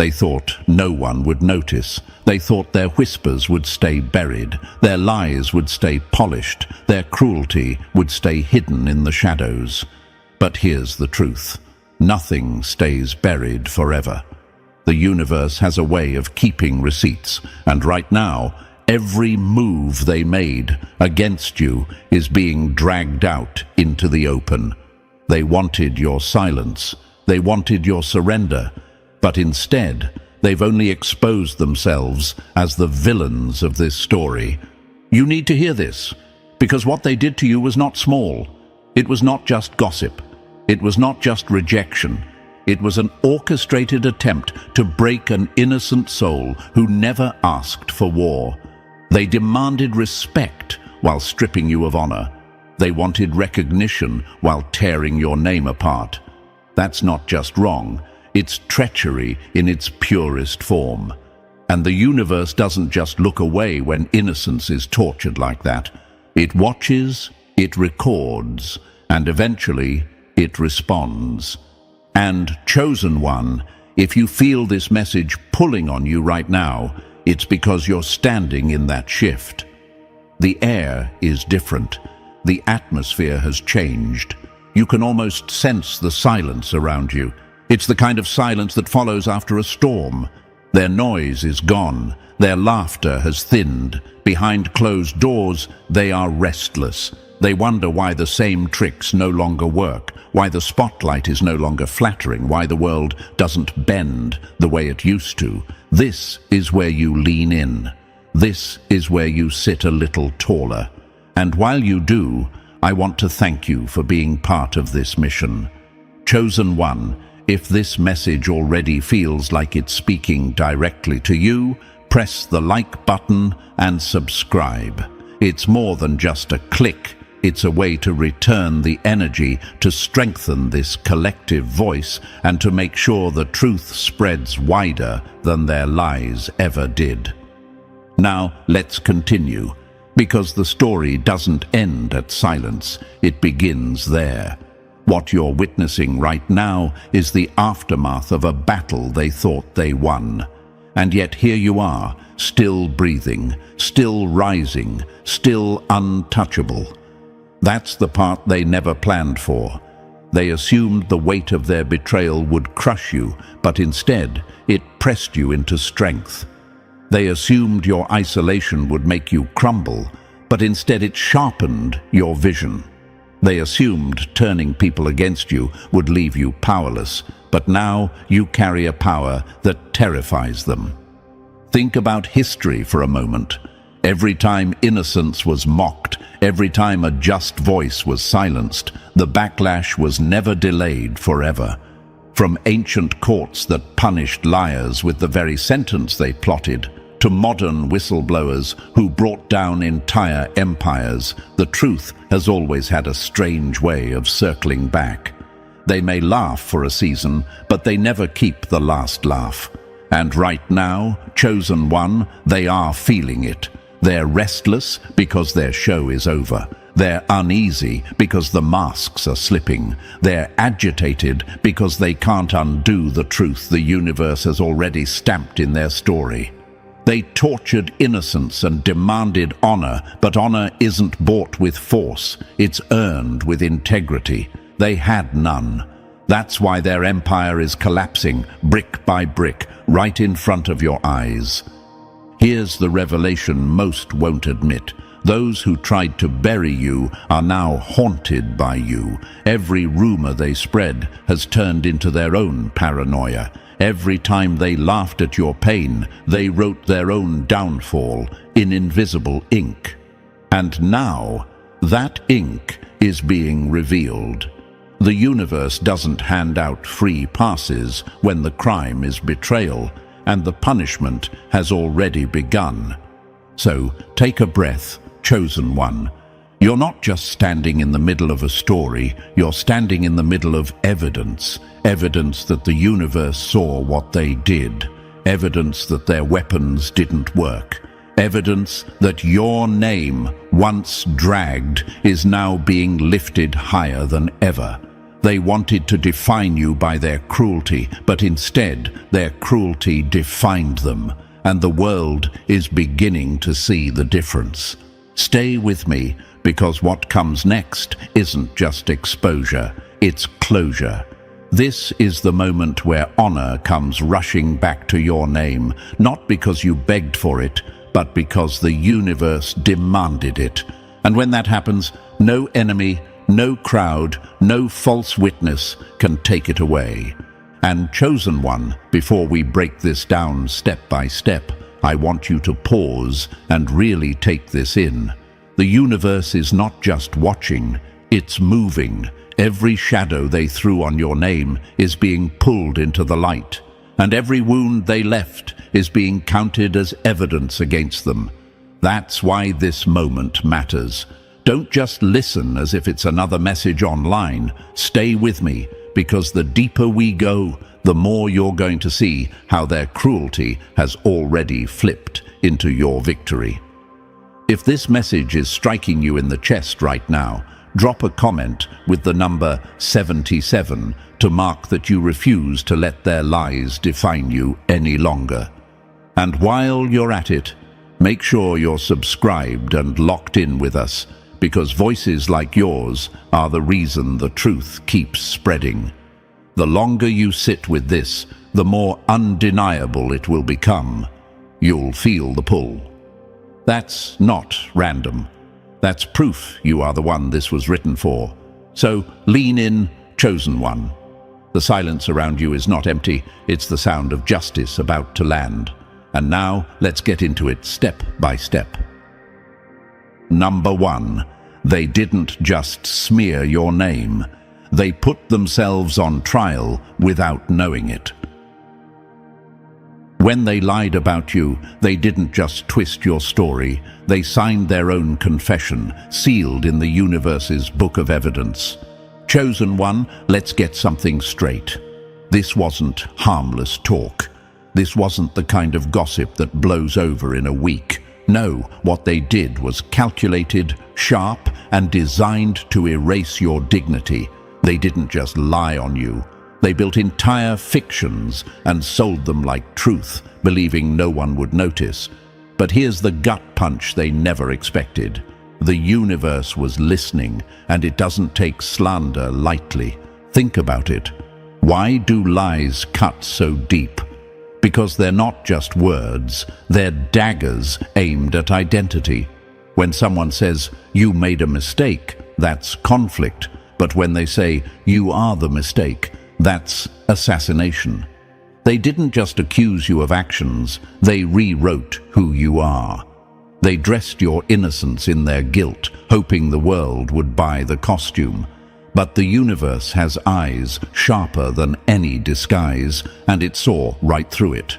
They thought no one would notice. They thought their whispers would stay buried, their lies would stay polished, their cruelty would stay hidden in the shadows. But here's the truth. Nothing stays buried forever. The universe has a way of keeping receipts, and right now, every move they made against you is being dragged out into the open. They wanted your silence. They wanted your surrender. But instead, they've only exposed themselves as the villains of this story. You need to hear this, because what they did to you was not small. It was not just gossip. It was not just rejection. It was an orchestrated attempt to break an innocent soul who never asked for war. They demanded respect while stripping you of honor. They wanted recognition while tearing your name apart. That's not just wrong. It's treachery in its purest form. And the universe doesn't just look away when innocence is tortured like that. It watches, it records, and eventually it responds. And, chosen one, if you feel this message pulling on you right now, it's because you're standing in that shift. The air is different. The atmosphere has changed. You can almost sense the silence around you. It's the kind of silence that follows after a storm. Their noise is gone. Their laughter has thinned. Behind closed doors, they are restless. They wonder why the same tricks no longer work, why the spotlight is no longer flattering, why the world doesn't bend the way it used to. This is where you lean in. This is where you sit a little taller. And while you do, I want to thank you for being part of this mission. Chosen one, if this message already feels like it's speaking directly to you, press the like button and subscribe. It's more than just a click. It's a way to return the energy, to strengthen this collective voice, and to make sure the truth spreads wider than their lies ever did. Now, let's continue, because the story doesn't end at silence. It begins there. What you're witnessing right now is the aftermath of a battle they thought they won. And yet here you are, still breathing, still rising, still untouchable. That's the part they never planned for. They assumed the weight of their betrayal would crush you, but instead it pressed you into strength. They assumed your isolation would make you crumble, but instead it sharpened your vision. They assumed turning people against you would leave you powerless, but now you carry a power that terrifies them. Think about history for a moment. Every time innocence was mocked, every time a just voice was silenced, the backlash was never delayed forever. From ancient courts that punished liars with the very sentence they plotted, to modern whistleblowers who brought down entire empires, the truth has always had a strange way of circling back. They may laugh for a season, but they never keep the last laugh. And right now, chosen one, they are feeling it. They're restless because their show is over. They're uneasy because the masks are slipping. They're agitated because they can't undo the truth the universe has already stamped in their story. They tortured innocence and demanded honor, but honor isn't bought with force. It's earned with integrity. They had none. That's why their empire is collapsing, brick by brick, right in front of your eyes. Here's the revelation most won't admit. Those who tried to bury you are now haunted by you. Every rumor they spread has turned into their own paranoia. Every time they laughed at your pain, they wrote their own downfall in invisible ink. And now, that ink is being revealed. The universe doesn't hand out free passes when the crime is betrayal, and the punishment has already begun. So, take a breath, chosen one. You're not just standing in the middle of a story, you're standing in the middle of evidence. Evidence that the universe saw what they did. Evidence that their weapons didn't work. Evidence that your name, once dragged, is now being lifted higher than ever. They wanted to define you by their cruelty, but instead their cruelty defined them, and the world is beginning to see the difference. Stay with me, because what comes next isn't just exposure, it's closure. This is the moment where honor comes rushing back to your name, not because you begged for it, but because the universe demanded it. And when that happens, no enemy, no crowd, no false witness can take it away. And chosen one, before we break this down step by step, I want you to pause and really take this in. The universe is not just watching, it's moving. Every shadow they threw on your name is being pulled into the light, and every wound they left is being counted as evidence against them. That's why this moment matters. Don't just listen as if it's another message online. Stay with me, because the deeper we go, the more you're going to see how their cruelty has already flipped into your victory. If this message is striking you in the chest right now, drop a comment with the number 77 to mark that you refuse to let their lies define you any longer. And while you're at it, make sure you're subscribed and locked in with us, because voices like yours are the reason the truth keeps spreading. The longer you sit with this, the more undeniable it will become. You'll feel the pull. That's not random. That's proof you are the one this was written for. So lean in, chosen one. The silence around you is not empty, it's the sound of justice about to land. And now, let's get into it step by step. Number 1, they didn't just smear your name. They put themselves on trial without knowing it. When they lied about you, they didn't just twist your story. They signed their own confession, sealed in the universe's book of evidence. Chosen one, let's get something straight. This wasn't harmless talk. This wasn't the kind of gossip that blows over in a week. No, what they did was calculated, sharp, and designed to erase your dignity. They didn't just lie on you. They built entire fictions and sold them like truth, believing no one would notice. But here's the gut punch they never expected. The universe was listening, and it doesn't take slander lightly. Think about it. Why do lies cut so deep? Because they're not just words, they're daggers aimed at identity. When someone says, "You made a mistake," that's conflict. But when they say, "You are the mistake," that's assassination. They didn't just accuse you of actions, they rewrote who you are. They dressed your innocence in their guilt, hoping the world would buy the costume. But the universe has eyes sharper than any disguise, and it saw right through it.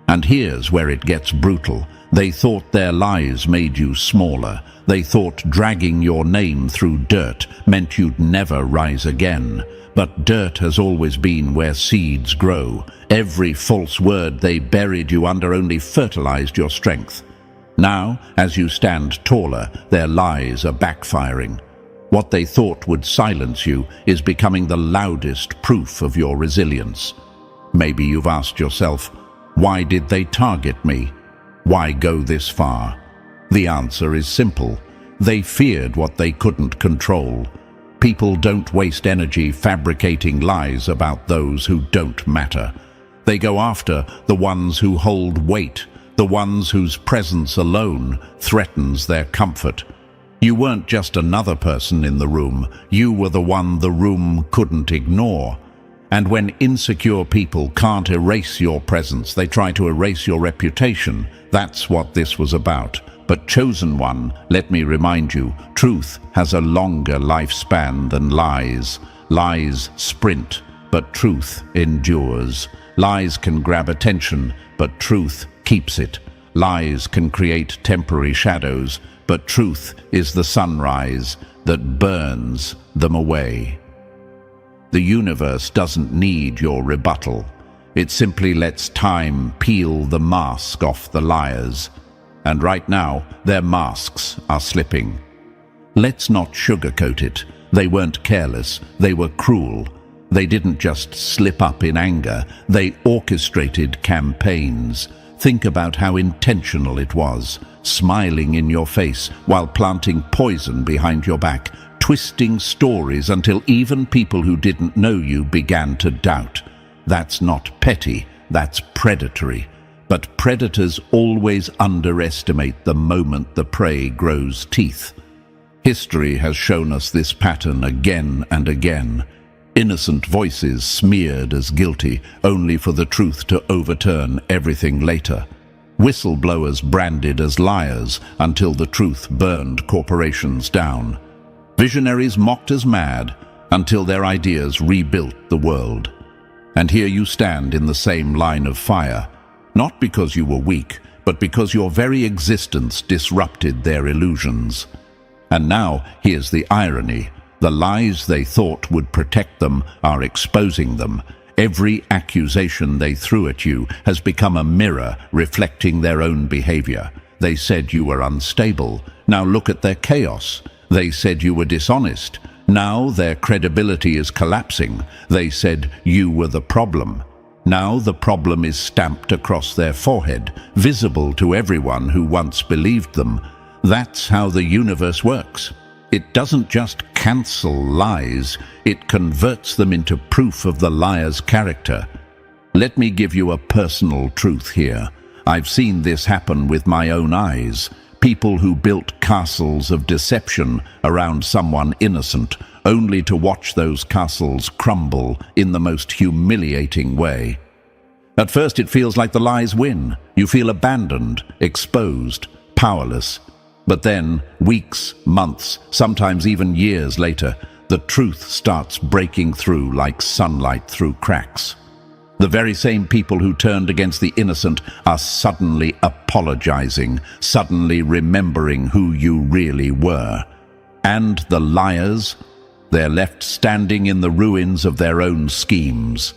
And here's where it gets brutal. They thought their lies made you smaller. They thought dragging your name through dirt meant you'd never rise again. But dirt has always been where seeds grow. Every false word they buried you under only fertilized your strength. Now, as you stand taller, their lies are backfiring. What they thought would silence you is becoming the loudest proof of your resilience. Maybe you've asked yourself, why did they target me? Why go this far? The answer is simple. They feared what they couldn't control. People don't waste energy fabricating lies about those who don't matter. They go after the ones who hold weight, the ones whose presence alone threatens their comfort. You weren't just another person in the room, you were the one the room couldn't ignore. And when insecure people can't erase your presence, they try to erase your reputation. That's what this was about. But chosen one, let me remind you, truth has a longer lifespan than lies. Lies sprint, but truth endures. Lies can grab attention, but truth keeps it. Lies can create temporary shadows, but truth is the sunrise that burns them away. The universe doesn't need your rebuttal. It simply lets time peel the mask off the liars. And right now, their masks are slipping. Let's not sugarcoat it. They weren't careless, they were cruel. They didn't just slip up in anger, they orchestrated campaigns. Think about how intentional it was, smiling in your face while planting poison behind your back, twisting stories until even people who didn't know you began to doubt. That's not petty, that's predatory. But predators always underestimate the moment the prey grows teeth. History has shown us this pattern again and again. Innocent voices smeared as guilty, only for the truth to overturn everything later. Whistleblowers branded as liars until the truth burned corporations down. Visionaries mocked as mad until their ideas rebuilt the world. And here you stand in the same line of fire, not because you were weak, but because your very existence disrupted their illusions. And now, here's the irony. The lies they thought would protect them are exposing them. Every accusation they threw at you has become a mirror reflecting their own behavior. They said you were unstable. Now look at their chaos. They said you were dishonest. Now their credibility is collapsing. They said you were the problem. Now the problem is stamped across their forehead, visible to everyone who once believed them. That's how the universe works. It doesn't just cancel lies, it converts them into proof of the liar's character. Let me give you a personal truth here. I've seen this happen with my own eyes. People who built castles of deception around someone innocent, only to watch those castles crumble in the most humiliating way. At first it feels like the lies win. You feel abandoned, exposed, powerless. But then, weeks, months, sometimes even years later, the truth starts breaking through like sunlight through cracks. The very same people who turned against the innocent are suddenly apologizing, suddenly remembering who you really were. And the liars, they're left standing in the ruins of their own schemes.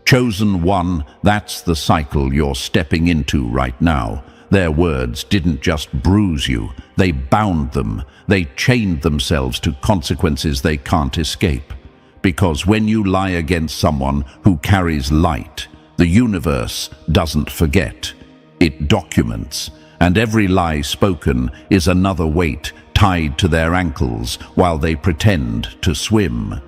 Chosen one, that's the cycle you're stepping into right now. Their words didn't just bruise you, they bound them. They chained themselves to consequences they can't escape. Because when you lie against someone who carries light, the universe doesn't forget. It documents, and every lie spoken is another weight tied to their ankles while they pretend to swim.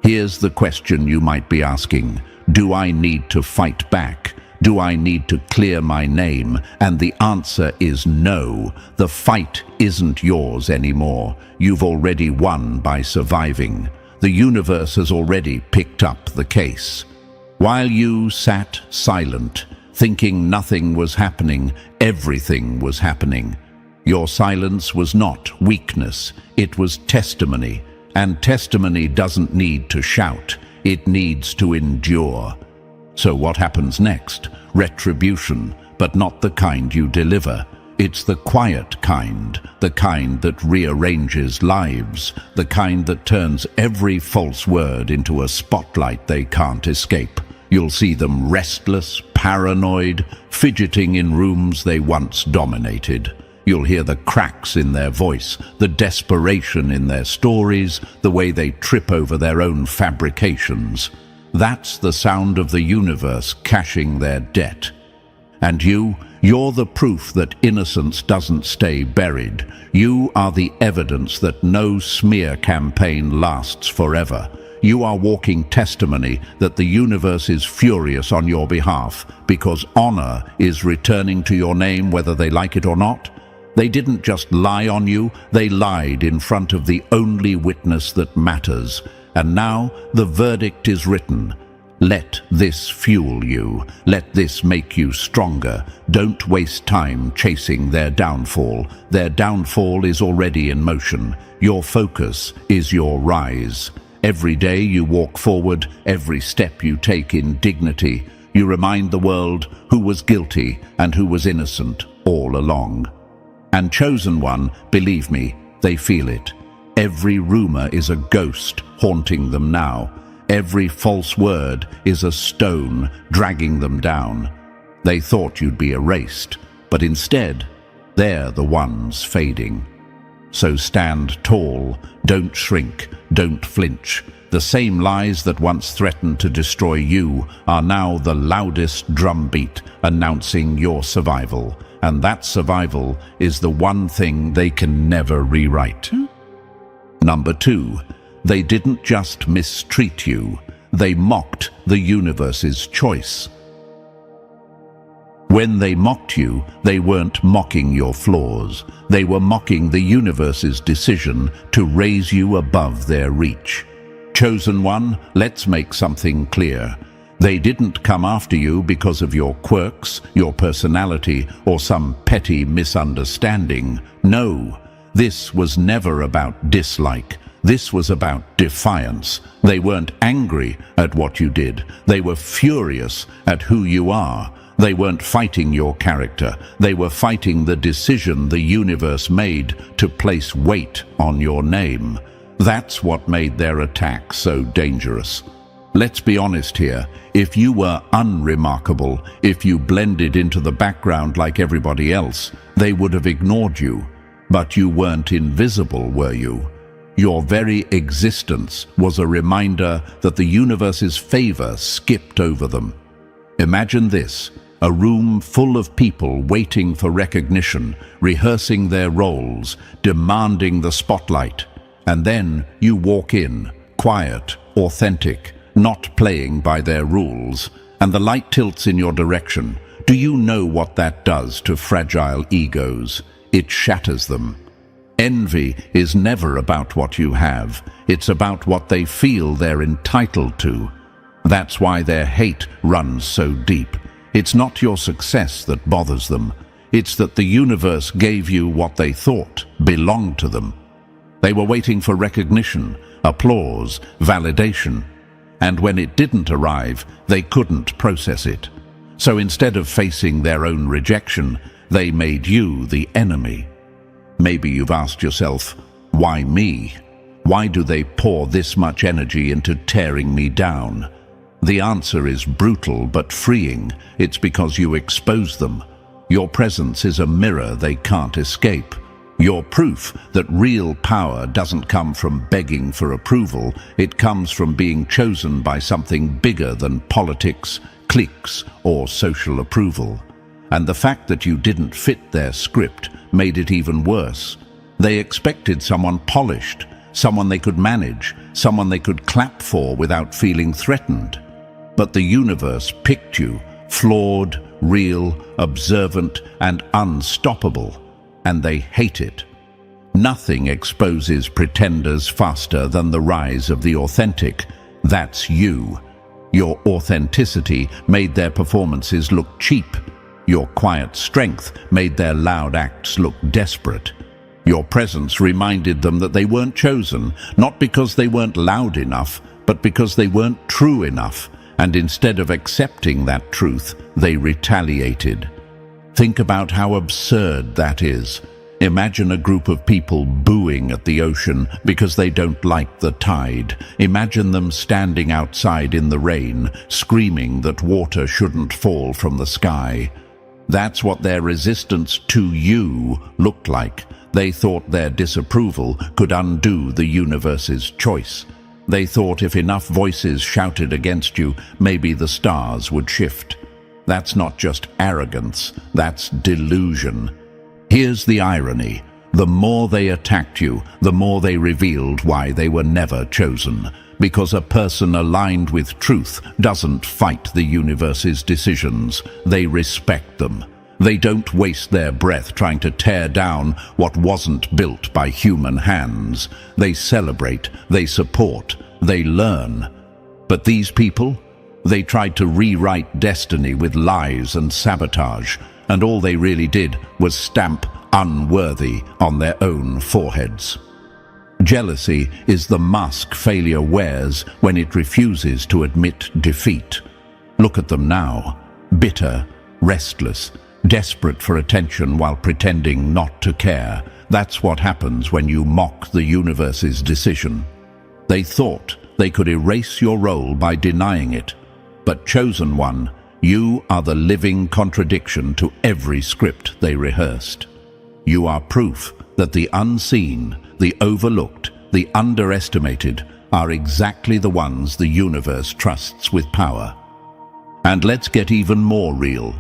Here's the question you might be asking. Do I need to fight back? Do I need to clear my name? And the answer is no. The fight isn't yours anymore. You've already won by surviving. The universe has already picked up the case. While you sat silent, thinking nothing was happening, everything was happening. Your silence was not weakness, it was testimony. And testimony doesn't need to shout, it needs to endure. So what happens next? Retribution, but not the kind you deliver. It's the quiet kind, the kind that rearranges lives, the kind that turns every false word into a spotlight they can't escape. You'll see them restless, paranoid, fidgeting in rooms they once dominated. You'll hear the cracks in their voice, the desperation in their stories, the way they trip over their own fabrications. That's the sound of the universe cashing their debt. And you're the proof that innocence doesn't stay buried. You are the evidence that no smear campaign lasts forever. You are walking testimony that the universe is furious on your behalf because honor is returning to your name whether they like it or not. They didn't just lie on you, they lied in front of the only witness that matters. And now the verdict is written. Let this fuel you. Let this make you stronger. Don't waste time chasing their downfall. Their downfall is already in motion. Your focus is your rise. Every day you walk forward, every step you take in dignity, you remind the world who was guilty and who was innocent all along. And chosen one, believe me, they feel it. Every rumor is a ghost haunting them now. Every false word is a stone dragging them down. They thought you'd be erased, but instead, they're the ones fading. So stand tall, don't shrink, don't flinch. The same lies that once threatened to destroy you are now the loudest drumbeat announcing your survival. And that survival is the one thing they can never rewrite. Number 2, they didn't just mistreat you, they mocked the universe's choice. When they mocked you, they weren't mocking your flaws. They were mocking the universe's decision to raise you above their reach. Chosen one, let's make something clear. They didn't come after you because of your quirks, your personality, or some petty misunderstanding. No, this was never about dislike. This was about defiance. They weren't angry at what you did. They were furious at who you are. They weren't fighting your character. They were fighting the decision the universe made to place weight on your name. That's what made their attack so dangerous. Let's be honest here. If you were unremarkable, if you blended into the background like everybody else, they would have ignored you. But you weren't invisible, were you? Your very existence was a reminder that the universe's favor skipped over them. Imagine this. A room full of people waiting for recognition, rehearsing their roles, demanding the spotlight. And then you walk in, quiet, authentic, not playing by their rules, and the light tilts in your direction. Do you know what that does to fragile egos? It shatters them. Envy is never about what you have. It's about what they feel they're entitled to. That's why their hate runs so deep. It's not your success that bothers them. It's that the universe gave you what they thought belonged to them. They were waiting for recognition, applause, validation. And when it didn't arrive, they couldn't process it. So instead of facing their own rejection, they made you the enemy. Maybe you've asked yourself, why me? Why do they pour this much energy into tearing me down? The answer is brutal but freeing. It's because you expose them. Your presence is a mirror they can't escape. You're proof that real power doesn't come from begging for approval. It comes from being chosen by something bigger than politics, cliques, or social approval. And the fact that you didn't fit their script made it even worse. They expected someone polished, someone they could manage, someone they could clap for without feeling threatened. But the universe picked you, flawed, real, observant, and unstoppable, and they hate it. Nothing exposes pretenders faster than the rise of the authentic. That's you. Your authenticity made their performances look cheap. Your quiet strength made their loud acts look desperate. Your presence reminded them that they weren't chosen, not because they weren't loud enough, but because they weren't true enough. And instead of accepting that truth, they retaliated. Think about how absurd that is. Imagine a group of people booing at the ocean because they don't like the tide. Imagine them standing outside in the rain, screaming that water shouldn't fall from the sky. That's what their resistance to you looked like. They thought their disapproval could undo the universe's choice. They thought if enough voices shouted against you, maybe the stars would shift. That's not just arrogance, that's delusion. Here's the irony. The more they attacked you, the more they revealed why they were never chosen. Because a person aligned with truth doesn't fight the universe's decisions. They respect them. They don't waste their breath trying to tear down what wasn't built by human hands. They celebrate, they support, they learn. But these people, they tried to rewrite destiny with lies and sabotage, and all they really did was stamp unworthy on their own foreheads. Jealousy is the mask failure wears when it refuses to admit defeat. Look at them now, bitter, restless, desperate for attention while pretending not to care. That's what happens when you mock the universe's decision. They thought they could erase your role by denying it. But chosen one, you are the living contradiction to every script they rehearsed. You are proof that the unseen, the overlooked, the underestimated are exactly the ones the universe trusts with power. And let's get even more real.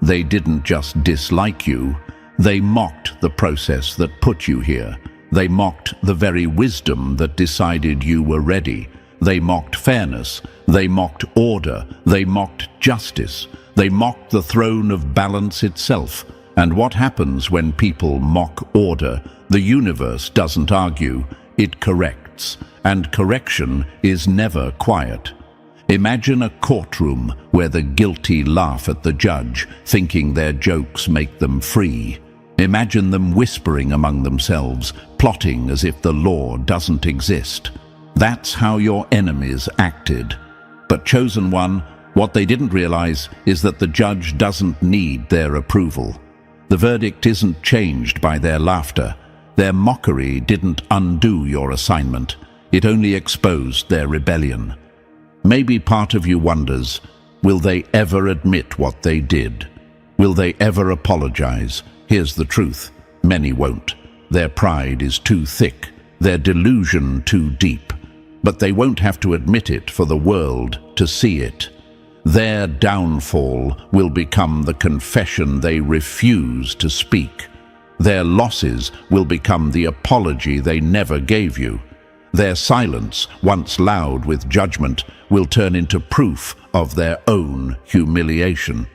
They didn't just dislike you, they mocked the process that put you here. They mocked the very wisdom that decided you were ready. They mocked fairness, they mocked order, they mocked justice, they mocked the throne of balance itself. And what happens when people mock order? The universe doesn't argue, it corrects. And correction is never quiet. Imagine a courtroom where the guilty laugh at the judge, thinking their jokes make them free. Imagine them whispering among themselves, plotting as if the law doesn't exist. That's how your enemies acted. But chosen one, what they didn't realize is that the judge doesn't need their approval. The verdict isn't changed by their laughter. Their mockery didn't undo your assignment. It only exposed their rebellion. Maybe part of you wonders, will they ever admit what they did? Will they ever apologize? Here's the truth. Many won't. Their pride is too thick, their delusion too deep. But they won't have to admit it for the world to see it. Their downfall will become the confession they refuse to speak. Their losses will become the apology they never gave you. Their silence, once loud with judgment, will turn into proof of their own humiliation.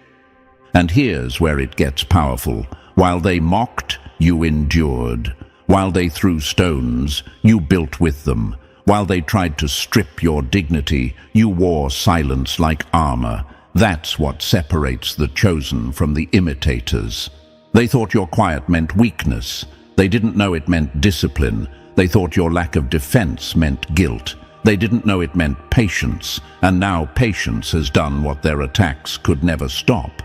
And here's where it gets powerful. While they mocked, you endured. While they threw stones, you built with them. While they tried to strip your dignity, you wore silence like armor. That's what separates the chosen from the imitators. They thought your quiet meant weakness. They didn't know it meant discipline. They thought your lack of defense meant guilt. They didn't know it meant patience, and now patience has done what their attacks could never stop.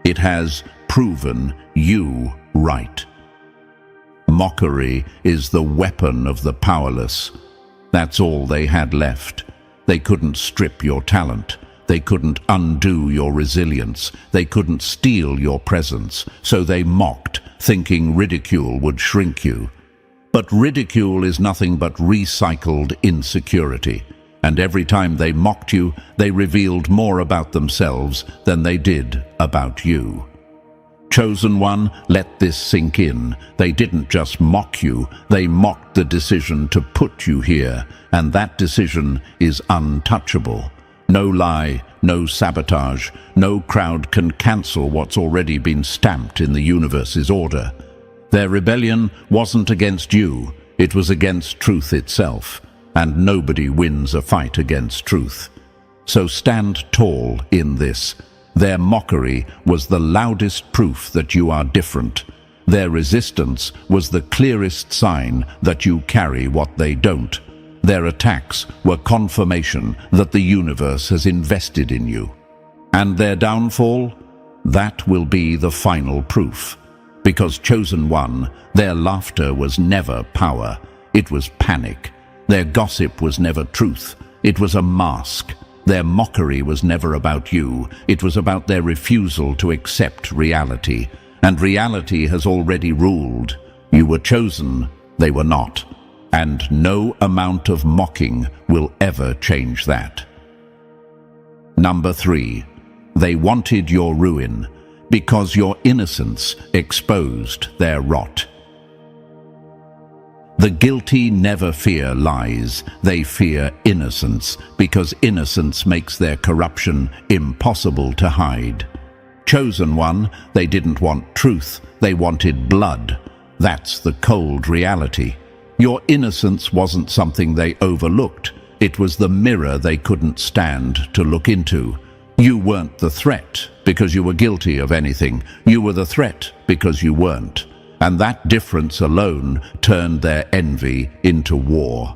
It has proven you right. Mockery is the weapon of the powerless. That's all they had left. They couldn't strip your talent. They couldn't undo your resilience. They couldn't steal your presence. So they mocked, thinking ridicule would shrink you. But ridicule is nothing but recycled insecurity. And every time they mocked you, they revealed more about themselves than they did about you. Chosen one, let this sink in. They didn't just mock you, they mocked the decision to put you here, and that decision is untouchable. No lie, no sabotage, no crowd can cancel what's already been stamped in the universe's order. Their rebellion wasn't against you, it was against truth itself, and nobody wins a fight against truth. So stand tall in this. Their mockery was the loudest proof that you are different. Their resistance was the clearest sign that you carry what they don't. Their attacks were confirmation that the universe has invested in you. And their downfall? That will be the final proof. Because chosen one, their laughter was never power. It was panic. Their gossip was never truth. It was a mask. Their mockery was never about you. It was about their refusal to accept reality. And reality has already ruled. You were chosen, they were not. And no amount of mocking will ever change that. Number 3, they wanted your ruin because your innocence exposed their rot. The guilty never fear lies, they fear innocence, because innocence makes their corruption impossible to hide. Chosen one, they didn't want truth, they wanted blood. That's the cold reality. Your innocence wasn't something they overlooked, it was the mirror they couldn't stand to look into. You weren't the threat because you were guilty of anything, you were the threat because you weren't. And that difference alone turned their envy into war.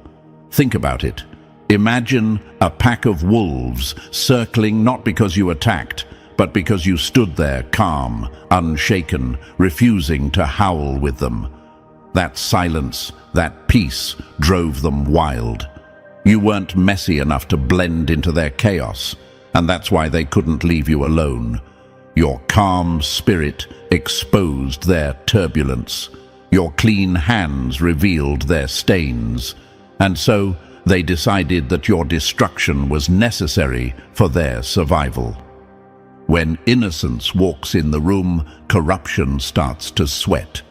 Think about it. Imagine a pack of wolves circling not because you attacked, but because you stood there calm, unshaken, refusing to howl with them. That silence, that peace, drove them wild. You weren't messy enough to blend into their chaos, and that's why they couldn't leave you alone. Your calm spirit exposed their turbulence. Your clean hands revealed their stains, and so they decided that your destruction was necessary for their survival. When innocence walks in the room, corruption starts to sweat.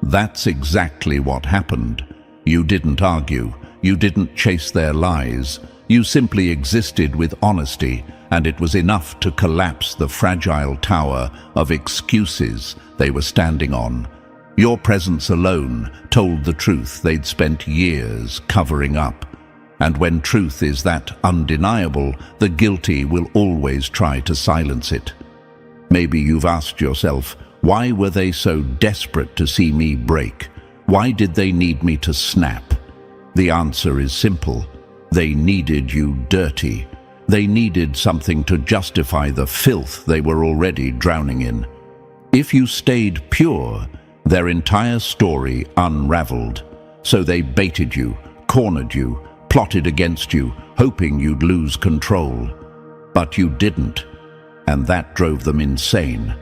That's exactly what happened. You didn't argue. You didn't chase their lies. You simply existed with honesty, and it was enough to collapse the fragile tower of excuses they were standing on. Your presence alone told the truth they'd spent years covering up. And when truth is that undeniable, the guilty will always try to silence it. Maybe you've asked yourself, why were they so desperate to see me break? Why did they need me to snap? The answer is simple. They needed you dirty. They needed something to justify the filth they were already drowning in. If you stayed pure, their entire story unraveled. So they baited you, cornered you, plotted against you, hoping you'd lose control. But you didn't, and that drove them insane.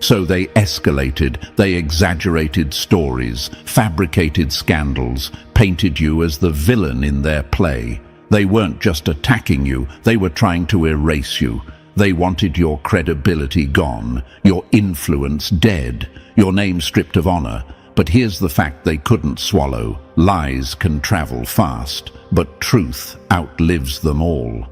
So they escalated, they exaggerated stories, fabricated scandals, painted you as the villain in their play. They weren't just attacking you, they were trying to erase you. They wanted your credibility gone, your influence dead, your name stripped of honor. But here's the fact they couldn't swallow. Lies can travel fast, but truth outlives them all.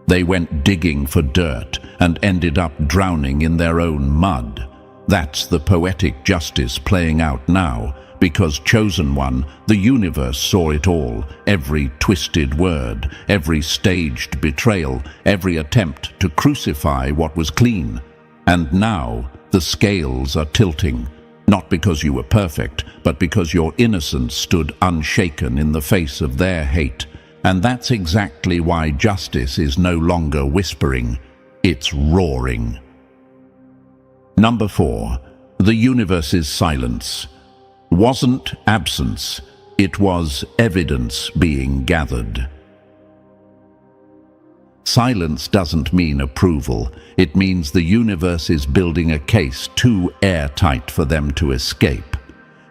They went digging for dirt and ended up drowning in their own mud. That's the poetic justice playing out now, because Chosen One, the universe saw it all, every twisted word, every staged betrayal, every attempt to crucify what was clean. And now the scales are tilting. Not because you were perfect, but because your innocence stood unshaken in the face of their hate. And that's exactly why justice is no longer whispering, it's roaring. Number 4, the universe's silence wasn't absence, it was evidence being gathered. Silence doesn't mean approval. It means the universe is building a case too airtight for them to escape.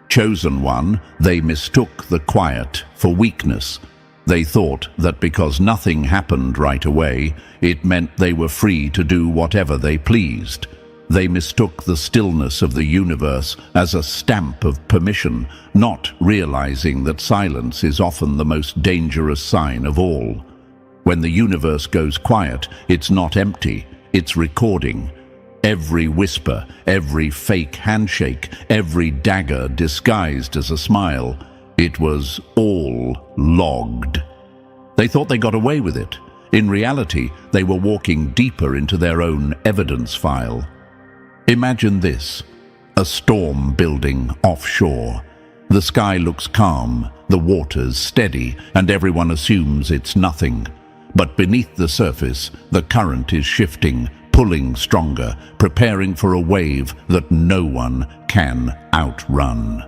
Chosen One, they mistook the quiet for weakness. They thought that because nothing happened right away, it meant they were free to do whatever they pleased. They mistook the stillness of the universe as a stamp of permission, not realizing that silence is often the most dangerous sign of all. When the universe goes quiet, it's not empty, it's recording. Every whisper, every fake handshake, every dagger disguised as a smile, it was all logged. They thought they got away with it. In reality, they were walking deeper into their own evidence file. Imagine this: a storm building offshore. The sky looks calm, the water's steady, and everyone assumes it's nothing. But beneath the surface, the current is shifting, pulling stronger, preparing for a wave that no one can outrun.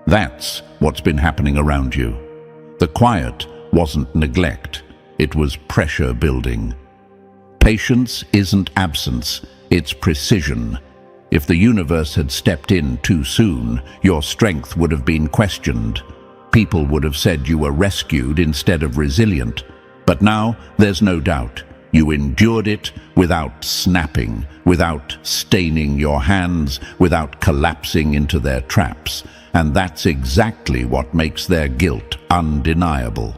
That's what's been happening around you. The quiet wasn't neglect, it was pressure building. Patience isn't absence, it's precision. If the universe had stepped in too soon, your strength would have been questioned. People would have said you were rescued instead of resilient. But now there's no doubt. You endured it without snapping, without staining your hands, without collapsing into their traps. And that's exactly what makes their guilt undeniable.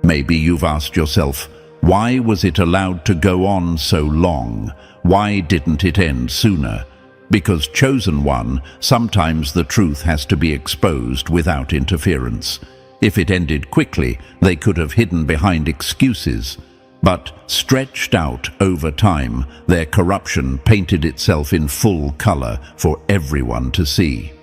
Maybe you've asked yourself, why was it allowed to go on so long? Why didn't it end sooner? Because Chosen One, sometimes the truth has to be exposed without interference. If it ended quickly, they could have hidden behind excuses. But stretched out over time, their corruption painted itself in full color for everyone to see.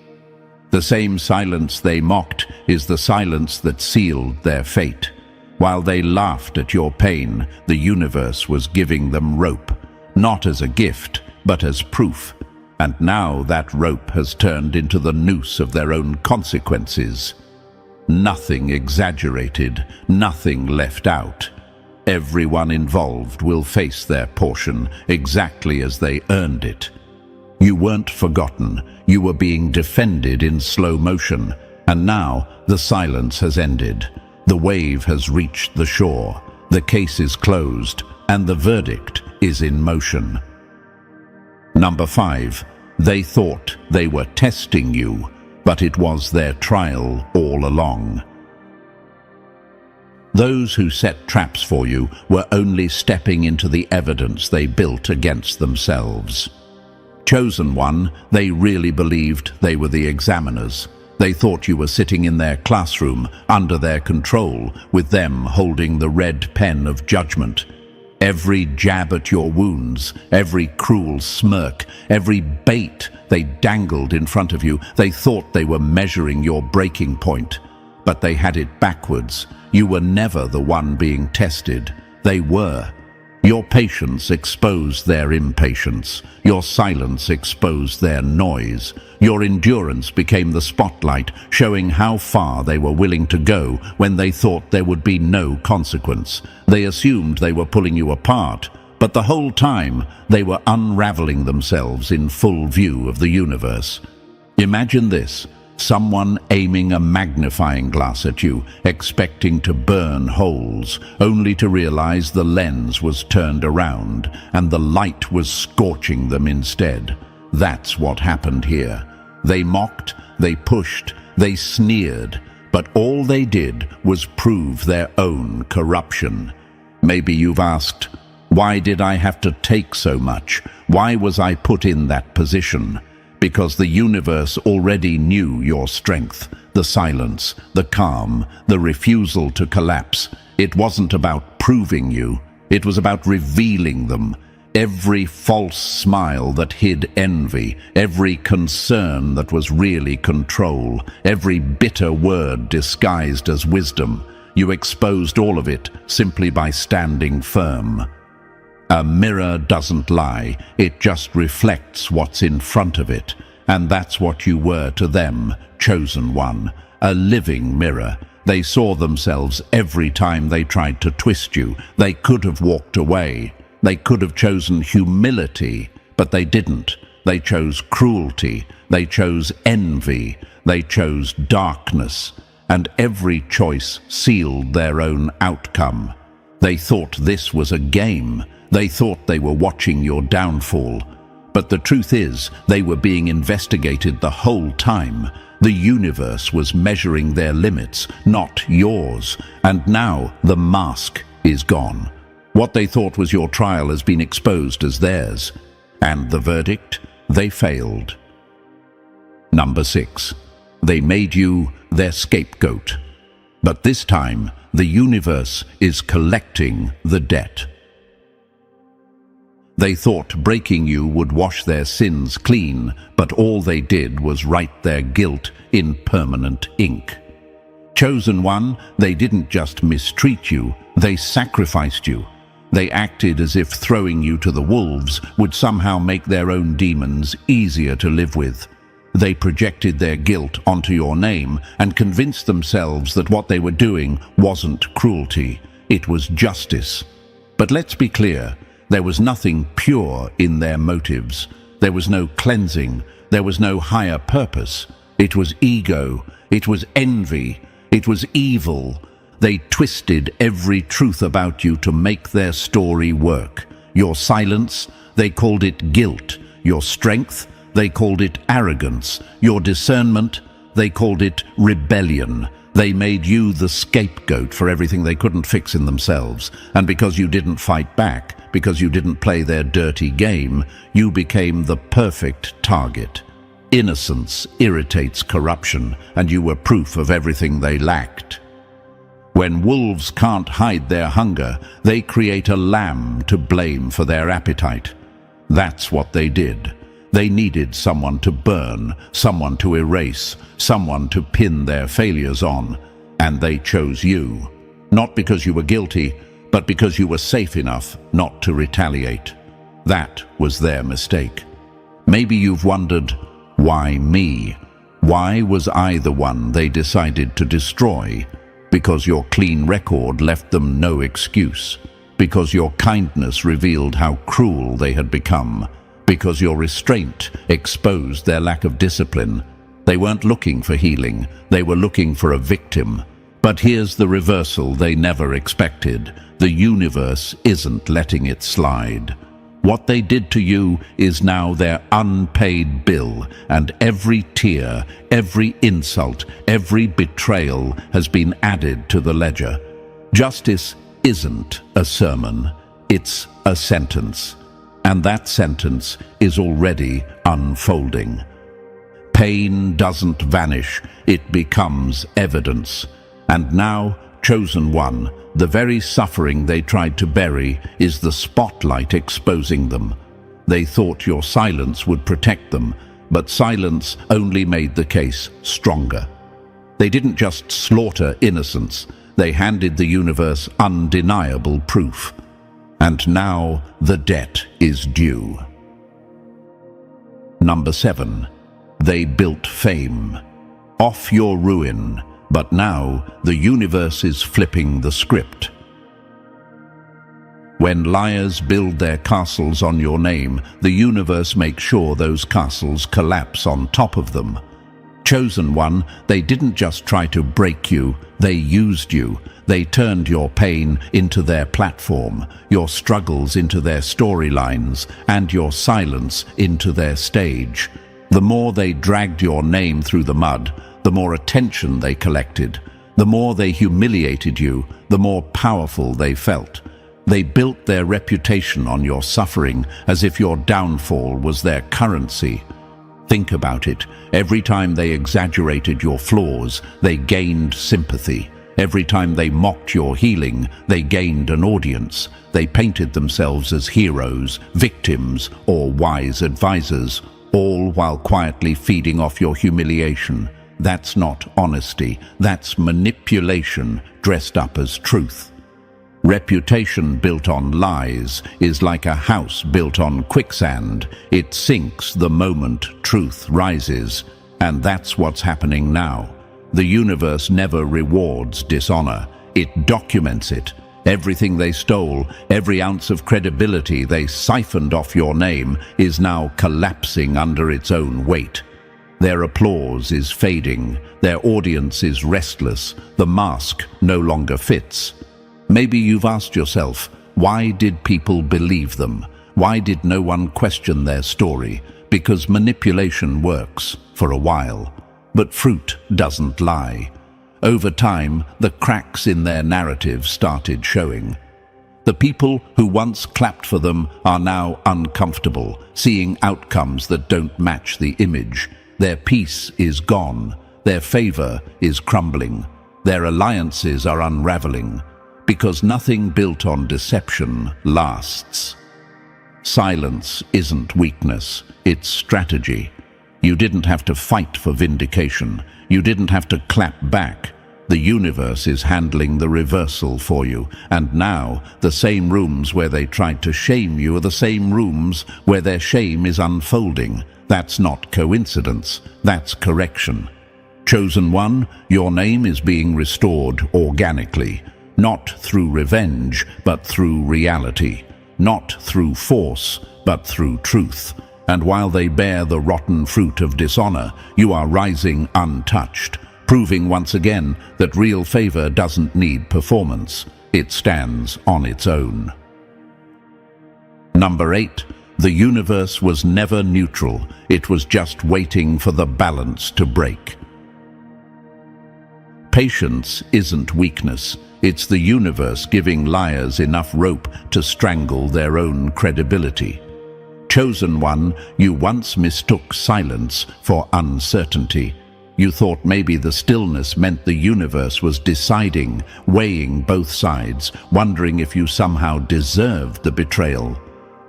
The same silence they mocked is the silence that sealed their fate. While they laughed at your pain, the universe was giving them rope, not as a gift, but as proof. And now that rope has turned into the noose of their own consequences. Nothing exaggerated, nothing left out. Everyone involved will face their portion exactly as they earned it. You weren't forgotten. You were being defended in slow motion. And now the silence has ended. The wave has reached the shore. The case is closed, and the verdict is in motion. Number 5. They thought they were testing you, but it was their trial all along. Those who set traps for you were only stepping into the evidence they built against themselves. Chosen one, they really believed they were the examiners. They thought you were sitting in their classroom, under their control, with them holding the red pen of judgment. Every jab at your wounds, every cruel smirk, every bait they dangled in front of you, they thought they were measuring your breaking point. But they had it backwards. You were never the one being tested. They were. Your patience exposed their impatience. Your silence exposed their noise. Your endurance became the spotlight, showing how far they were willing to go when they thought there would be no consequence. They assumed they were pulling you apart, but the whole time they were unraveling themselves in full view of the universe. Imagine this. Someone aiming a magnifying glass at you, expecting to burn holes, only to realize the lens was turned around and the light was scorching them instead. That's what happened here. They mocked, they pushed, they sneered, but all they did was prove their own corruption. Maybe you've asked, why did I have to take so much? Why was I put in that position? Because the universe already knew your strength, the silence, the calm, the refusal to collapse. It wasn't about proving you, it was about revealing them. Every false smile that hid envy, every concern that was really control, every bitter word disguised as wisdom, you exposed all of it simply by standing firm. A mirror doesn't lie, it just reflects what's in front of it. And that's what you were to them, chosen one, a living mirror. They saw themselves every time they tried to twist you. They could have walked away. They could have chosen humility, but they didn't. They chose cruelty. They chose envy. They chose darkness. And every choice sealed their own outcome. They thought this was a game. They thought they were watching your downfall. But the truth is, they were being investigated the whole time. The universe was measuring their limits, not yours. And now the mask is gone. What they thought was your trial has been exposed as theirs. And the verdict? They failed. Number 6. They made you their scapegoat. But this time, the universe is collecting the debt. They thought breaking you would wash their sins clean, but all they did was write their guilt in permanent ink. Chosen one, they didn't just mistreat you, they sacrificed you. They acted as if throwing you to the wolves would somehow make their own demons easier to live with. They projected their guilt onto your name and convinced themselves that what they were doing wasn't cruelty, it was justice. But let's be clear, there was nothing pure in their motives. There was no cleansing. There was no higher purpose. It was ego. It was envy. It was evil. They twisted every truth about you to make their story work. Your silence, they called it guilt. Your strength, they called it arrogance. Your discernment, they called it rebellion. They made you the scapegoat for everything they couldn't fix in themselves. And because you didn't fight back, because you didn't play their dirty game, you became the perfect target. Innocence irritates corruption, and you were proof of everything they lacked. When wolves can't hide their hunger, they create a lamb to blame for their appetite. That's what they did. They needed someone to burn, someone to erase, someone to pin their failures on, and they chose you. Not because you were guilty, but because you were safe enough not to retaliate. That was their mistake. Maybe you've wondered, why me? Why was I the one they decided to destroy? Because your clean record left them no excuse. Because your kindness revealed how cruel they had become. because your restraint exposed their lack of discipline. They weren't looking for healing, they were looking for a victim. But here's the reversal they never expected. The universe isn't letting it slide. What they did to you is now their unpaid bill, and every tear, every insult, every betrayal has been added to the ledger. Justice isn't a sermon, it's a sentence. And that sentence is already unfolding. Pain doesn't vanish, it becomes evidence. And now, chosen one, the very suffering they tried to bury is the spotlight exposing them. They thought your silence would protect them, but silence only made the case stronger. They didn't just slaughter innocence, they handed the universe undeniable proof. And now the debt is due. Number 7. They built fame. Off your ruin. But now, the universe is flipping the script. When liars build their castles on your name, the universe makes sure those castles collapse on top of them. Chosen one, they didn't just try to break you, they used you. They turned your pain into their platform, your struggles into their storylines, and your silence into their stage. The more they dragged your name through the mud, the more attention they collected. The more they humiliated you, the more powerful they felt. They built their reputation on your suffering as if your downfall was their currency. Think about it. Every time they exaggerated your flaws, they gained sympathy. Every time they mocked your healing, they gained an audience. They painted themselves as heroes, victims, or wise advisors, all while quietly feeding off your humiliation. That's not honesty, that's manipulation dressed up as truth. Reputation built on lies is like a house built on quicksand. It sinks the moment truth rises, and that's what's happening now. The universe never rewards dishonor, it documents it. Everything they stole, every ounce of credibility they siphoned off your name is now collapsing under its own weight. Their applause is fading, their audience is restless, the mask no longer fits. Maybe you've asked yourself, why did people believe them? Why did no one question their story? Because manipulation works, for a while. But fruit doesn't lie. Over time, the cracks in their narrative started showing. The people who once clapped for them are now uncomfortable, seeing outcomes that don't match the image. Their peace is gone, their favor is crumbling, their alliances are unraveling, because nothing built on deception lasts. Silence isn't weakness, it's strategy. You didn't have to fight for vindication, you didn't have to clap back. The universe is handling the reversal for you, and now the same rooms where they tried to shame you are the same rooms where their shame is unfolding. That's not coincidence, that's correction. Chosen one, your name is being restored organically, not through revenge, but through reality, not through force, but through truth. And while they bear the rotten fruit of dishonor, you are rising untouched, proving once again that real favor doesn't need performance. It stands on its own. Number 8. The universe was never neutral. It was just waiting for the balance to break. Patience isn't weakness. It's the universe giving liars enough rope to strangle their own credibility. Chosen one, you once mistook silence for uncertainty. You thought maybe the stillness meant the universe was deciding, weighing both sides, wondering if you somehow deserved the betrayal.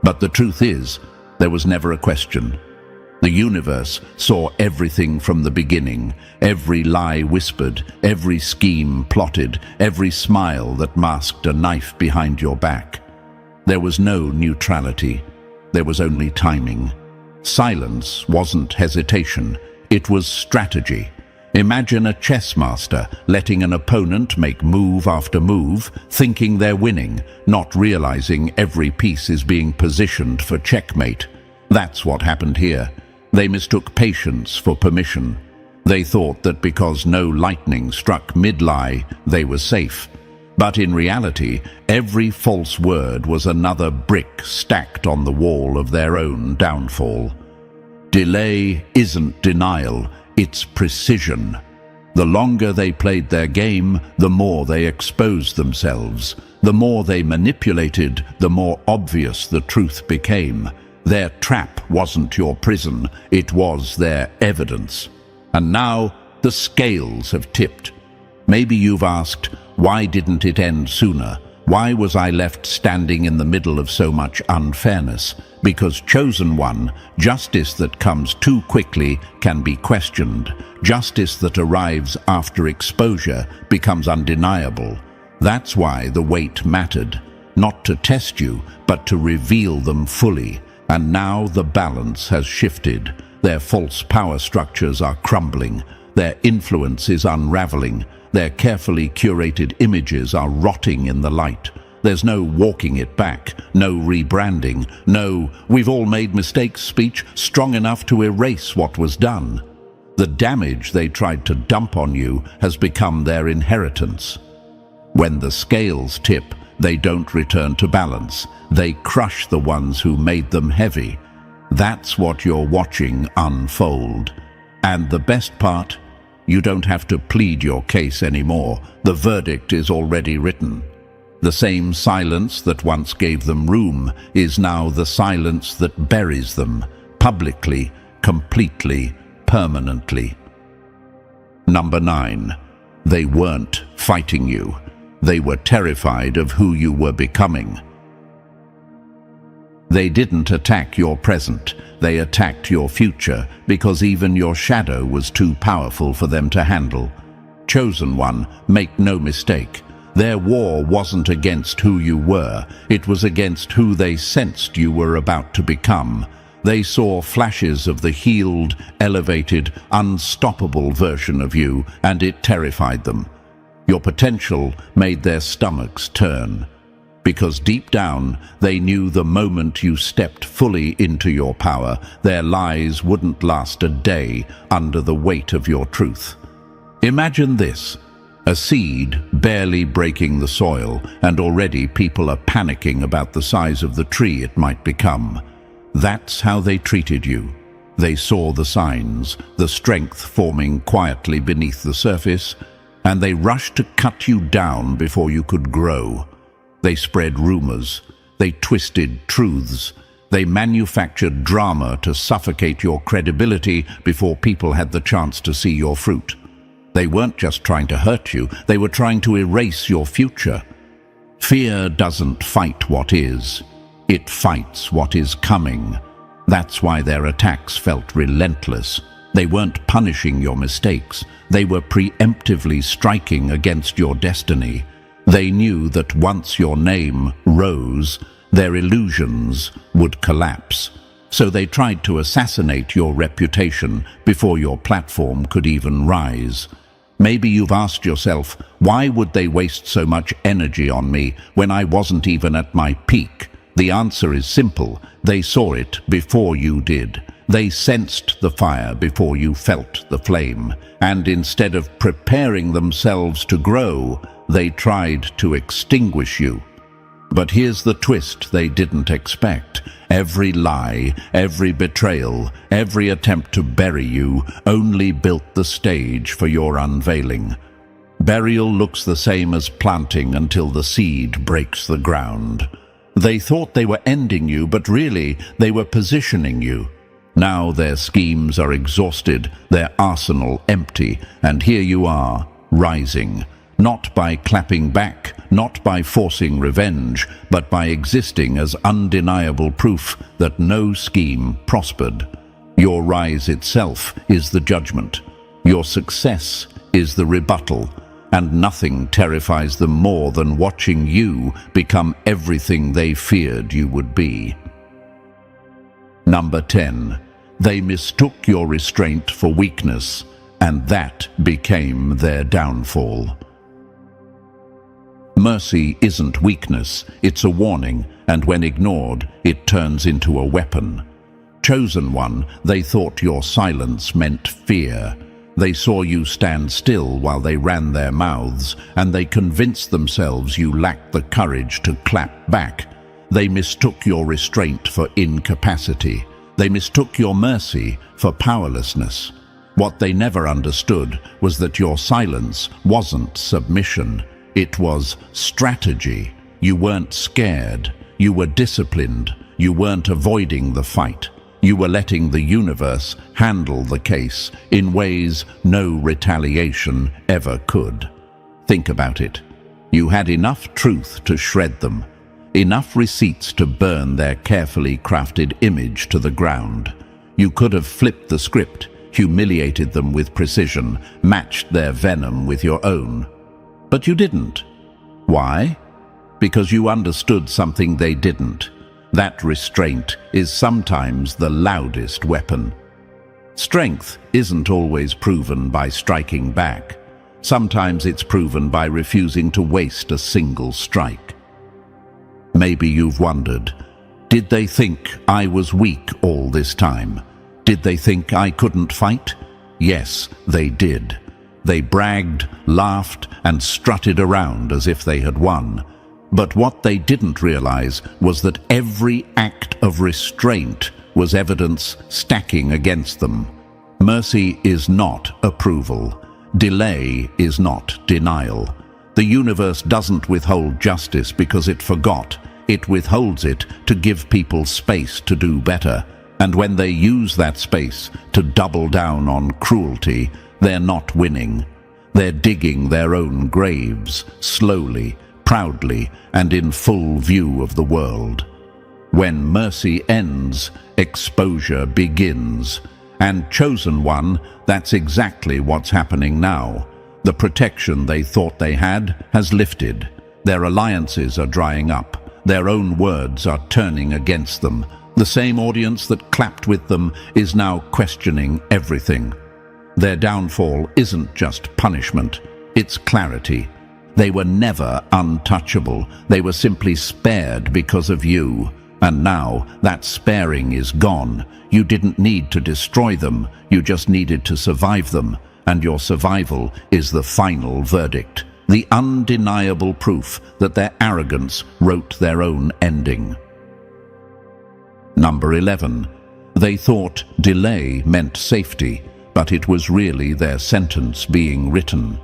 But the truth is, there was never a question. The universe saw everything from the beginning, every lie whispered, every scheme plotted, every smile that masked a knife behind your back. There was no neutrality. There was only timing. Silence wasn't hesitation. It was strategy. Imagine a chess master letting an opponent make move after move, thinking they're winning, not realizing every piece is being positioned for checkmate. That's what happened here. They mistook patience for permission. They thought that because no lightning struck mid-lie, they were safe. But in reality, every false word was another brick stacked on the wall of their own downfall. Delay isn't denial, it's precision. The longer they played their game, the more they exposed themselves. The more they manipulated, the more obvious the truth became. Their trap wasn't your prison, it was their evidence. And now the scales have tipped. Maybe you've asked, why didn't it end sooner? Why was I left standing in the middle of so much unfairness? Because, chosen one, justice that comes too quickly can be questioned. Justice that arrives after exposure becomes undeniable. That's why the wait mattered. Not to test you, but to reveal them fully. And now the balance has shifted. Their false power structures are crumbling. Their influence is unraveling. Their carefully curated images are rotting in the light. There's no walking it back, no rebranding, no "we've all made mistakes" speech strong enough to erase what was done. The damage they tried to dump on you has become their inheritance. When the scales tip, they don't return to balance. They crush the ones who made them heavy. That's what you're watching unfold. And the best part? You don't have to plead your case anymore. The verdict is already written. The same silence that once gave them room is now the silence that buries them, publicly, completely, permanently. Number 9. They weren't fighting you. They were terrified of who you were becoming. They didn't attack your present, they attacked your future, because even your shadow was too powerful for them to handle. Chosen one, make no mistake. Their war wasn't against who you were, it was against who they sensed you were about to become. They saw flashes of the healed, elevated, unstoppable version of you, and it terrified them. Your potential made their stomachs turn. Because deep down, they knew the moment you stepped fully into your power, their lies wouldn't last a day under the weight of your truth. Imagine this, a seed barely breaking the soil, and already people are panicking about the size of the tree it might become. That's how they treated you. They saw the signs, the strength forming quietly beneath the surface, and they rushed to cut you down before you could grow. They spread rumors, they twisted truths, they manufactured drama to suffocate your credibility before people had the chance to see your fruit. They weren't just trying to hurt you, they were trying to erase your future. Fear doesn't fight what is, it fights what is coming. That's why their attacks felt relentless. They weren't punishing your mistakes, they were preemptively striking against your destiny. They knew that once your name rose, their illusions would collapse. So they tried to assassinate your reputation before your platform could even rise. Maybe you've asked yourself, why would they waste so much energy on me when I wasn't even at my peak? The answer is simple. They saw it before you did. They sensed the fire before you felt the flame. And instead of preparing themselves to grow, they tried to extinguish you. But here's the twist they didn't expect. Every lie, every betrayal, every attempt to bury you only built the stage for your unveiling. Burial looks the same as planting until the seed breaks the ground. They thought they were ending you, but really they were positioning you. Now their schemes are exhausted, their arsenal empty, and here you are, rising. Not by clapping back, not by forcing revenge, but by existing as undeniable proof that no scheme prospered. Your rise itself is the judgment. Your success is the rebuttal. And nothing terrifies them more than watching you become everything they feared you would be. Number 10. They mistook your restraint for weakness, and that became their downfall. Mercy isn't weakness, it's a warning, and when ignored, it turns into a weapon. Chosen One, they thought your silence meant fear. They saw you stand still while they ran their mouths, and they convinced themselves you lacked the courage to clap back. They mistook your restraint for incapacity. They mistook your mercy for powerlessness. What they never understood was that your silence wasn't submission. It was strategy. You weren't scared. You were disciplined. You weren't avoiding the fight. You were letting the universe handle the case in ways no retaliation ever could. Think about it. You had enough truth to shred them, enough receipts to burn their carefully crafted image to the ground. You could have flipped the script, humiliated them with precision, matched their venom with your own. But you didn't. Why? Because you understood something they didn't. That restraint is sometimes the loudest weapon. Strength isn't always proven by striking back. Sometimes it's proven by refusing to waste a single strike. Maybe you've wondered, did they think I was weak all this time? Did they think I couldn't fight? Yes, they did. They bragged, laughed, and strutted around as if they had won. But what they didn't realize was that every act of restraint was evidence stacking against them. Mercy is not approval. Delay is not denial. The universe doesn't withhold justice because it forgot. It withholds it to give people space to do better. And when they use that space to double down on cruelty, they're not winning. They're digging their own graves, slowly, proudly, and in full view of the world. When mercy ends, exposure begins. And Chosen One, that's exactly what's happening now. The protection they thought they had has lifted. Their alliances are drying up. Their own words are turning against them. The same audience that clapped with them is now questioning everything. Their downfall isn't just punishment, it's clarity. They were never untouchable. They were simply spared because of you. And now that sparing is gone. You didn't need to destroy them. You just needed to survive them. And your survival is the final verdict. The undeniable proof that their arrogance wrote their own ending. Number 11. They thought delay meant safety, but it was really their sentence being written.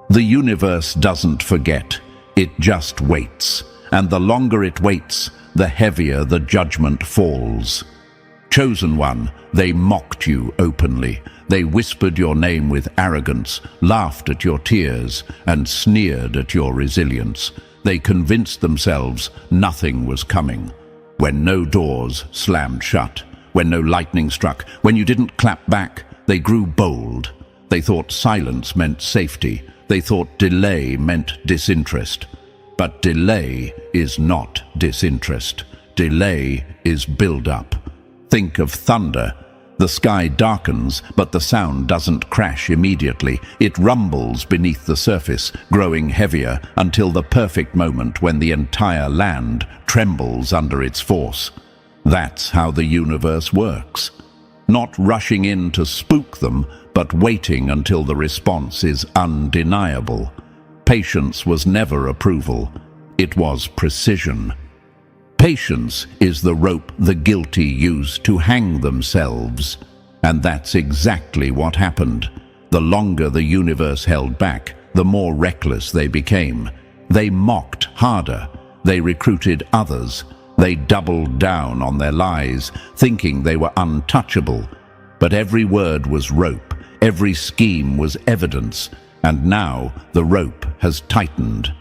The universe doesn't forget, it just waits. And the longer it waits, the heavier the judgment falls. Chosen One, they mocked you openly. They whispered your name with arrogance, laughed at your tears, and sneered at your resilience. They convinced themselves nothing was coming. When no doors slammed shut, when no lightning struck, when you didn't clap back, they grew bold. They thought silence meant safety. They thought delay meant disinterest. But delay is not disinterest. Delay is build-up. Think of thunder. The sky darkens, but the sound doesn't crash immediately. It rumbles beneath the surface, growing heavier until the perfect moment when the entire land trembles under its force. That's how the universe works. Not rushing in to spook them, but waiting until the response is undeniable. Patience was never approval. It was precision. Patience is the rope the guilty use to hang themselves. And that's exactly what happened. The longer the universe held back, the more reckless they became. They mocked harder. They recruited others. They doubled down on their lies, thinking they were untouchable. But every word was rope. Every scheme was evidence. And now the rope has tightened.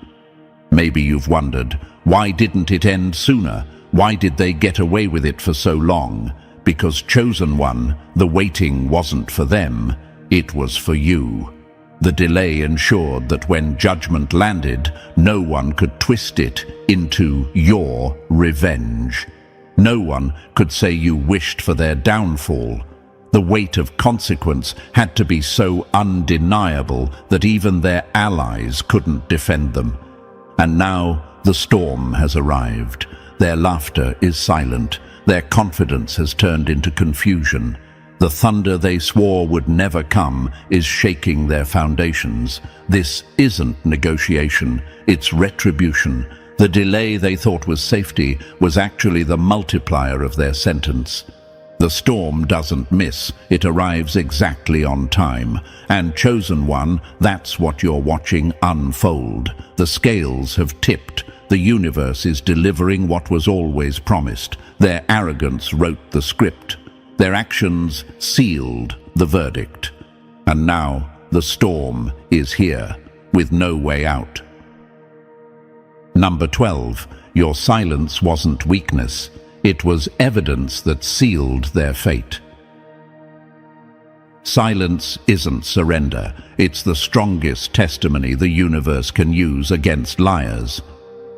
Maybe you've wondered, why didn't it end sooner? Why did they get away with it for so long? Because Chosen One, the waiting wasn't for them, it was for you. The delay ensured that when judgment landed, no one could twist it into your revenge. No one could say you wished for their downfall. The weight of consequence had to be so undeniable that even their allies couldn't defend them. And now the storm has arrived. Their laughter is silent. Their confidence has turned into confusion. The thunder they swore would never come is shaking their foundations. This isn't negotiation, it's retribution. The delay they thought was safety was actually the multiplier of their sentence. The storm doesn't miss, it arrives exactly on time. And chosen one, that's what you're watching unfold. The scales have tipped. The universe is delivering what was always promised. Their arrogance wrote the script. Their actions sealed the verdict. And now the storm is here, with no way out. Number 12. Your silence wasn't weakness. It was evidence that sealed their fate. Silence isn't surrender. It's the strongest testimony the universe can use against liars.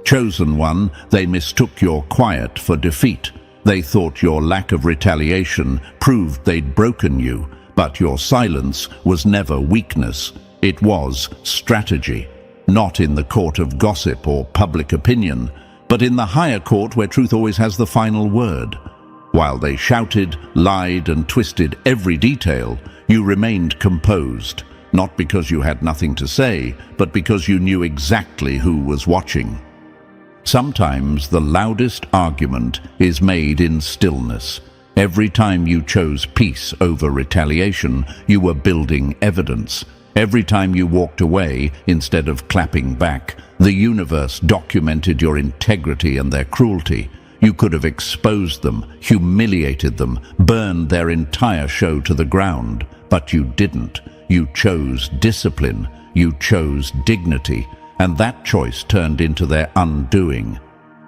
Chosen one, they mistook your quiet for defeat. They thought your lack of retaliation proved they'd broken you, but your silence was never weakness. It was strategy, not in the court of gossip or public opinion, but in the higher court where truth always has the final word. While they shouted, lied, and twisted every detail, you remained composed, not because you had nothing to say, but because you knew exactly who was watching. Sometimes the loudest argument is made in stillness. Every time you chose peace over retaliation, you were building evidence. Every time you walked away instead of clapping back, the universe documented your integrity and their cruelty. You could have exposed them, humiliated them, burned their entire show to the ground, but you didn't. You chose discipline, you chose dignity, and that choice turned into their undoing.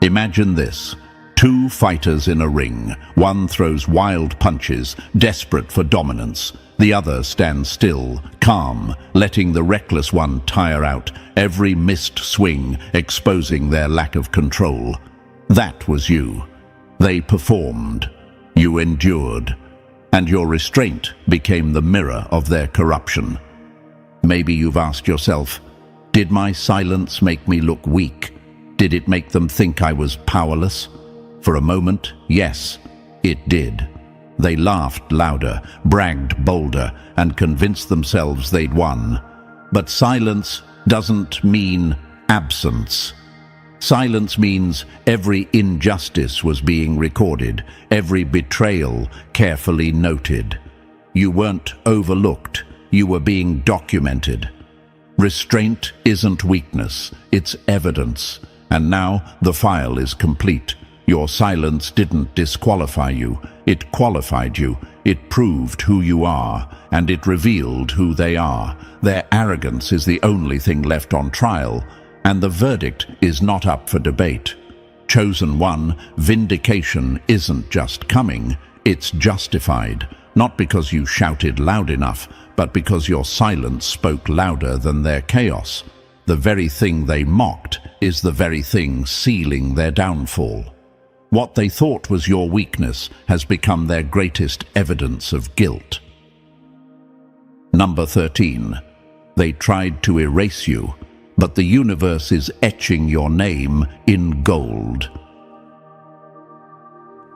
Imagine this. Two fighters in a ring. One throws wild punches, desperate for dominance. The other stands still, calm, letting the reckless one tire out, every missed swing exposing their lack of control. That was you. They performed. You endured. And your restraint became the mirror of their corruption. Maybe you've asked yourself, did my silence make me look weak? Did it make them think I was powerless? For a moment, yes, it did. They laughed louder, bragged bolder, and convinced themselves they'd won. But silence doesn't mean absence. Silence means every injustice was being recorded, every betrayal carefully noted. You weren't overlooked, you were being documented. Restraint isn't weakness, it's evidence. And now the file is complete. Your silence didn't disqualify you, it qualified you, it proved who you are, and it revealed who they are. Their arrogance is the only thing left on trial, and the verdict is not up for debate. Chosen one, vindication isn't just coming, it's justified, not because you shouted loud enough, but because your silence spoke louder than their chaos. The very thing they mocked is the very thing sealing their downfall. What they thought was your weakness has become their greatest evidence of guilt. Number 13. They tried to erase you, but the universe is etching your name in gold.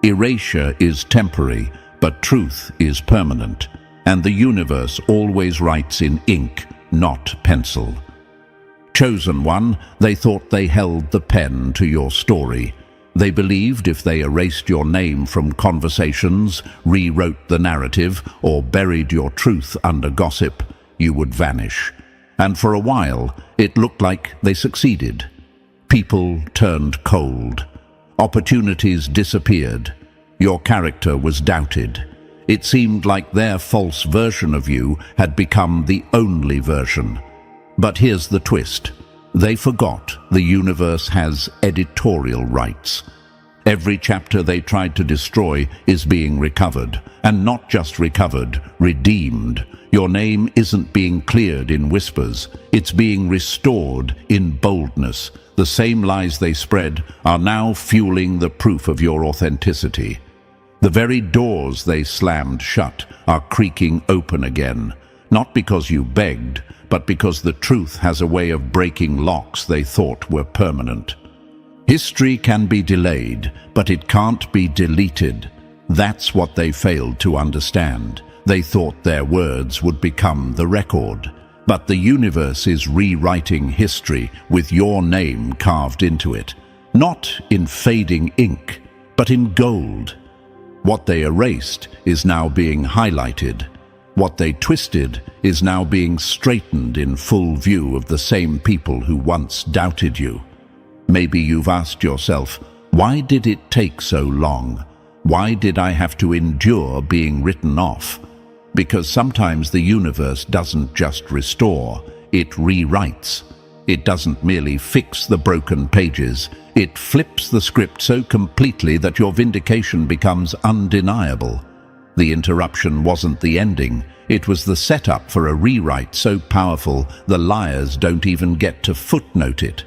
Erasure is temporary, but truth is permanent, and the universe always writes in ink, not pencil. Chosen one, they thought they held the pen to your story. They believed if they erased your name from conversations, rewrote the narrative, or buried your truth under gossip, you would vanish. And for a while, it looked like they succeeded. People turned cold. Opportunities disappeared. Your character was doubted. It seemed like their false version of you had become the only version. But here's the twist. They forgot the universe has editorial rights. Every chapter they tried to destroy is being recovered, and not just recovered, redeemed. Your name isn't being cleared in whispers, it's being restored in boldness. The same lies they spread are now fueling the proof of your authenticity. The very doors they slammed shut are creaking open again, not because you begged, but because the truth has a way of breaking locks they thought were permanent. History can be delayed, but it can't be deleted. That's what they failed to understand. They thought their words would become the record. But the universe is rewriting history with your name carved into it. Not in fading ink, but in gold. What they erased is now being highlighted. What they twisted is now being straightened in full view of the same people who once doubted you. Maybe you've asked yourself, why did it take so long? Why did I have to endure being written off? Because sometimes the universe doesn't just restore, it rewrites. It doesn't merely fix the broken pages, it flips the script so completely that your vindication becomes undeniable. The interruption wasn't the ending, it was the setup for a rewrite so powerful the liars don't even get to footnote it.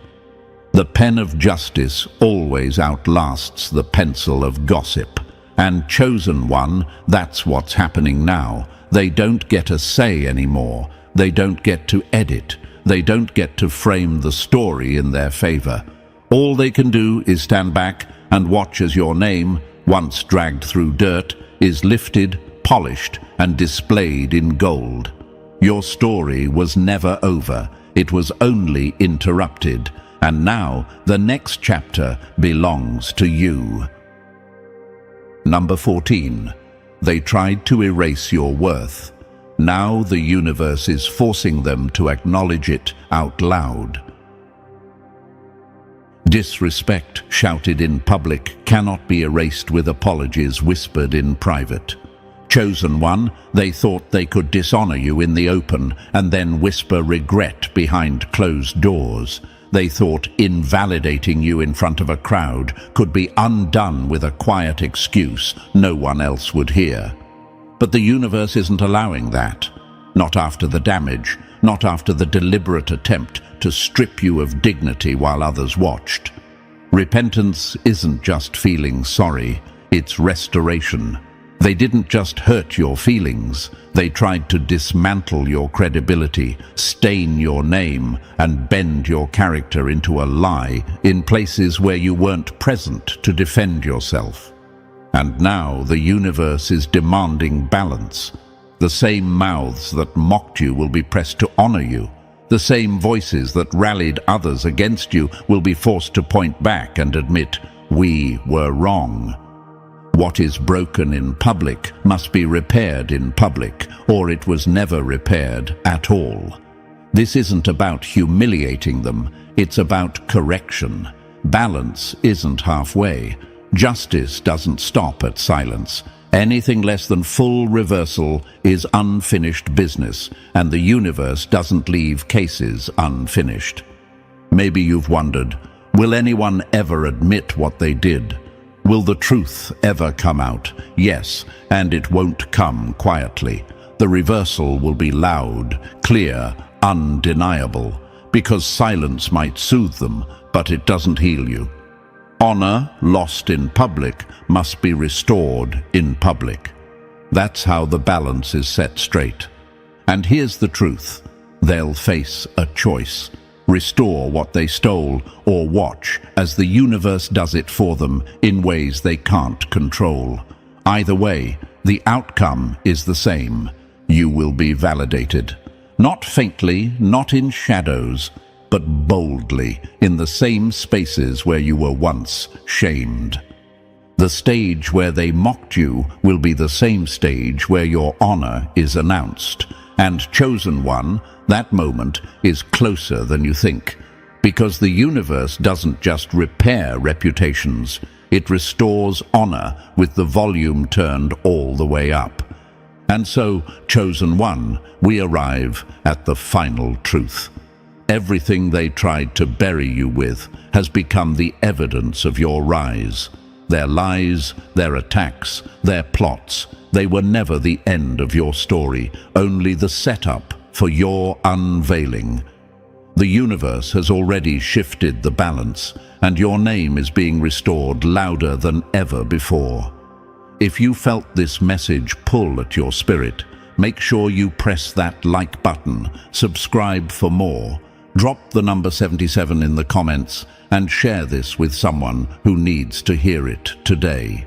The pen of justice always outlasts the pencil of gossip. And chosen one, that's what's happening now. They don't get a say anymore. They don't get to edit. They don't get to frame the story in their favor. All they can do is stand back and watch as your name, once dragged through dirt, is lifted, polished, and displayed in gold. Your story was never over. It was only interrupted. And now the next chapter belongs to you. Number 14. They tried to erase your worth. Now the universe is forcing them to acknowledge it out loud. Disrespect shouted in public cannot be erased with apologies whispered in private. Chosen one, they thought they could dishonor you in the open and then whisper regret behind closed doors. They thought invalidating you in front of a crowd could be undone with a quiet excuse no one else would hear. But the universe isn't allowing that. Not after the damage, not after the deliberate attempt to strip you of dignity while others watched. Repentance isn't just feeling sorry, it's restoration. They didn't just hurt your feelings, they tried to dismantle your credibility, stain your name, and bend your character into a lie in places where you weren't present to defend yourself. And now the universe is demanding balance. The same mouths that mocked you will be pressed to honor you. The same voices that rallied others against you will be forced to point back and admit, we were wrong. What is broken in public must be repaired in public, or it was never repaired at all. This isn't about humiliating them, it's about correction. Balance isn't halfway. Justice doesn't stop at silence. Anything less than full reversal is unfinished business, and the universe doesn't leave cases unfinished. Maybe you've wondered, will anyone ever admit what they did? Will the truth ever come out? Yes, and it won't come quietly. The reversal will be loud, clear, undeniable, because silence might soothe them, but it doesn't heal you. Honor lost in public must be restored in public. That's how the balance is set straight. And here's the truth. They'll face a choice. Restore what they stole, or watch as the universe does it for them in ways they can't control. Either way, the outcome is the same. You will be validated. Not faintly, not in shadows, but boldly in the same spaces where you were once shamed. The stage where they mocked you will be the same stage where your honor is announced. And chosen one, that moment is closer than you think. Because the universe doesn't just repair reputations, it restores honor with the volume turned all the way up. And so, chosen one, we arrive at the final truth. Everything they tried to bury you with has become the evidence of your rise. Their lies, their attacks, their plots, they were never the end of your story, only the setup for your unveiling. The universe has already shifted the balance, and your name is being restored louder than ever before. If you felt this message pull at your spirit, make sure you press that like button, subscribe for more. Drop the number 77 in the comments and share this with someone who needs to hear it today.